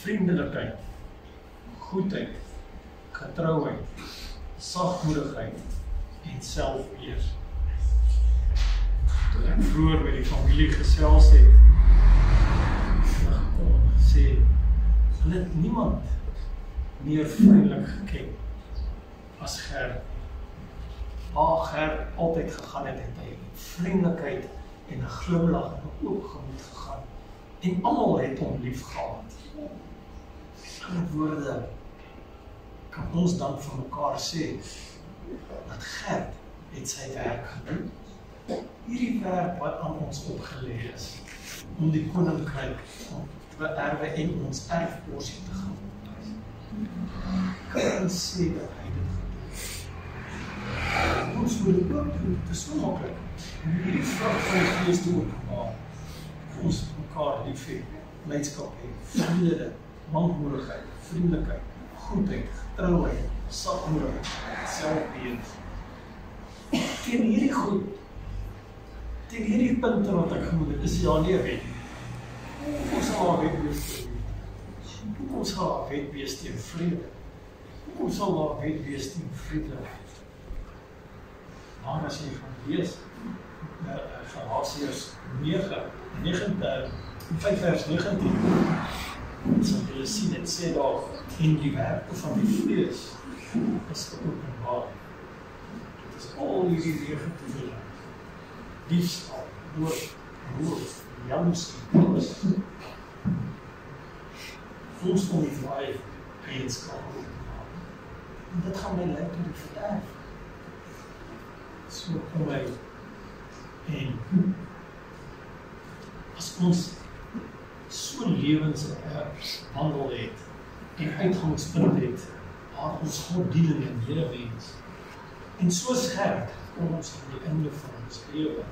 vriendelikheid, goedheid, getrouheid, sagmoedigheid en selfbeheers. Toe ek vroeër met die familie gesels het, gekom sê, hulle het niemand meer vriendelik geken as Gert. Waar Gert altyd gegaan het hy met vriendelikheid en 'n glimlag en 'n oop gemoed gegaan. En almal het hom lief gehad. In ander woorde, kan ons dan vir mekaar sê, dat Gert het sy werk gedoen. Hierdie werk wat aan ons opgelê is, om die koninkryk te beerwe en ons erfporsie te gaan. Kan ons sê dat hy dit gedoen. Ons moet dit ook doen, het is so makkelijk, om hierdie vrug van die Gees te openbaar. Ons mekaar lief hê, blydskap hê, vrede, lankmoedigheid, vriendelikheid, goedheid, getrouheid, sagmoedigheid, selfbeheers. Teen hierdie goed, teen hierdie punte wat ek genoem het, is daar nie 'n wet. Hoekom sal daar 'n wet wees teen liefde? Hoekom sal daar 'n wet wees teen vrede? Hoekom sal daar 'n wet wees teen vriendelikheid? Maar as jy gaan lees, Galasiërs 5 vers 19, sal jy sien, het sê daar, en die werke van die vlees is geopenbaar. Dit is al hierdie negatieve dinge. Diefstal, moord, roof, jaloesie, alles. Ons kom nie vaai eienskap openbaar. En dit gaan my leid tot die verderf. So kom my en as ons so lewenswandel het en uitgangspunt het waar ons God dien in die medemens en so scherp kom ons aan die einde van ons lewe,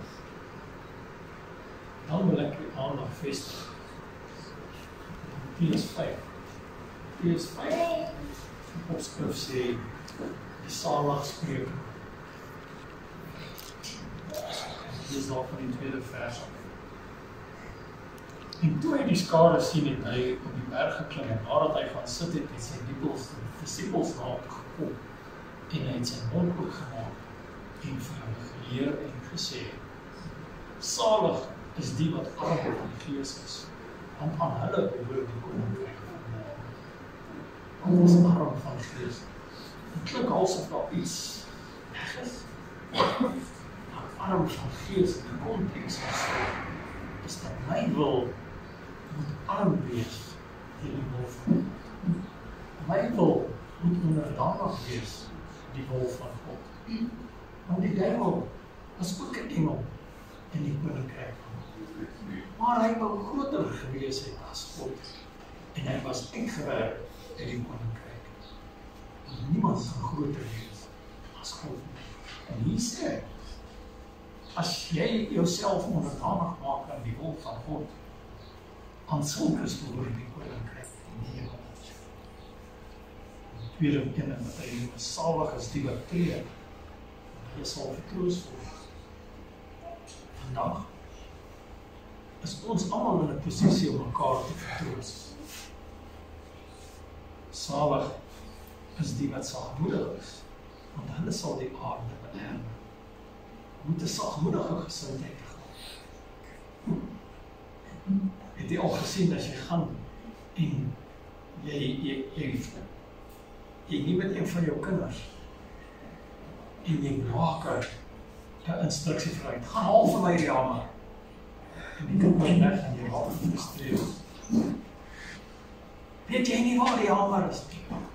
dan wil ek die aandag vestig. Mattheus 5. Mattheus 5 op skrif sê die saligspreuk. Dit is daar van die tweede vers af. En toe hy die skare sien, het hy op die berg geklim, en nadat hy gaan sit het, het sy disippels na hom gekom, en hy het sy mond oopgemaak, en vir hulle geleer en gesê, salig is die wat arm van die Gees is, want aan hulle behoort die koninkryk van God. Ons is arm van die Gees. Het klink alsof daar iets weg is. Arm van Gees in die konteks is dat my wil moet arm wees teen die wil van God. My wil moet onderdanig wees die wil van God. Want die duiwel is ook 'n engel in die koninkryk van God. Maar hy wou groter gewees het as God. En hy was uitgewerk uit die koninkryk. Want niemand kan groter wees as God. En hier sê hy, as jy jouself onderdanig maak aan die wil van God, aan sulkes behoort die koninkryk nie hemel. Die tweede ene wat hy noem, salig is die wat tree, hy sal vertroos word. Vandag is ons almal in 'n posisie om mekaar te vertroos. Salig is die wat sagmoedig is, want hulle sal die aarde beerwe. Moet 'n sagmoedige gesindheid hê. Het jy al gesien as jy gaan en jy nie met een van jou kinders en jy maak 'n instruksie vir gaan haal vir my die hamer. En die kind moet weg en jy raak gefrustreerd. Weet jy nie waar die hamer is?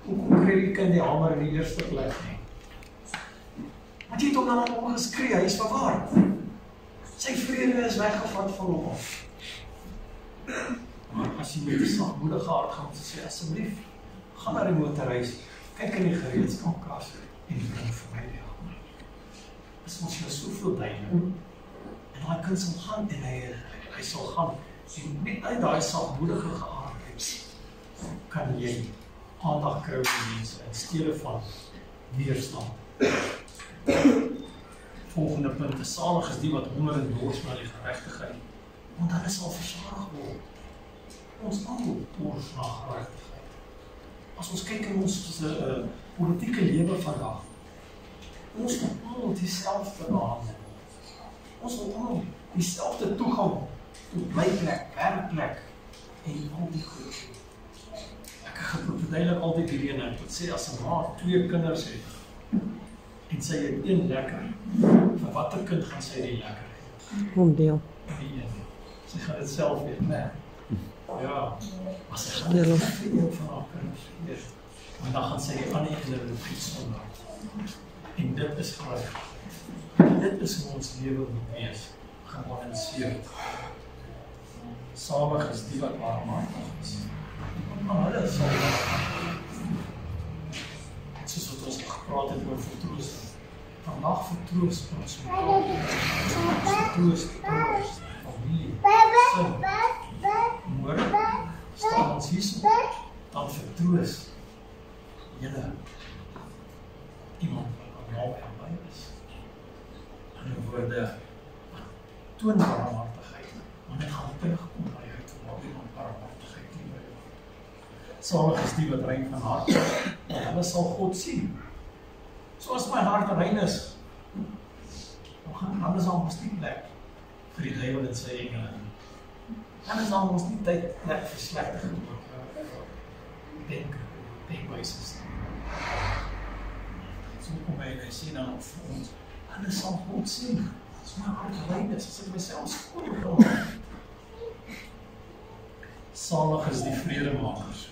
Hoe kry die kind die hamer in die eerste plek nie? Want jy het hom dan omgeskree, hy is verwaard. Sy vrede is weggevat van hom af. Maar as jy met 'n sagmoedige hart gaan sê, asseblief, gaan na die motorhuis, kyk in die gereedskapkas en bring vir my die hamer. Is ons jou soveel duidelik. En daai kind sal gaan en hy sal gaan. En net uit daai sagmoedige geaardheid kan jy aandag kry vir mense in steede van weerstand. Volgende punt, salig is die wat honger en dors na die geregtigheid, want hulle sal versadig word. ons almal boers na geregtigheid. As ons kyk in ons politieke lewe vandag, ons wil almal dieselfde hande. Ons wil almal dieselfde toegang tot blyplek, werkplek en al die goed. Ek verduidelik altyd hierdie en ek moet sê, as 'n ma 2 kinders het, en sy het 1 lekker, vir watter kind gaan sy die lekker hê? Omdeel. Die een. Sy gaan dit self weet, nee. Ja, maar sy gaan dit vir een van haar kinders weet. En dan gaan sy die ander een iets onderhoud. En dit is gelijk. Dit is hoe ons lewe moet wees, gebalanceerd. Salig is die wat barmhartig is. Maar hulle is salig. Soos wat ons gepraat het oor vertroosting. Vandag vertroos ons mekaar. Ons vertroos kinders, familie, sin. Môre staan ons hierso, dan vertroos julle iemand wat naby aan my is. In 'n woorde, toon barmhartigheid, maar dit gaan terugkom by jou toe, waar iemand barmhartigheid teenoor jou. Salig is die wat rein van hart is, en hulle sal God sien. Soos my hart rein is, dan is al ons nie plek vir die duiwel en sy engele. Dan is al ons nie plek vir slegte denkwyses. So kom hy en hy sê dan vir ons, hulle sal God sien. As my hart rein is, as ek myself skoon gemaak. Salig is die vredemakers.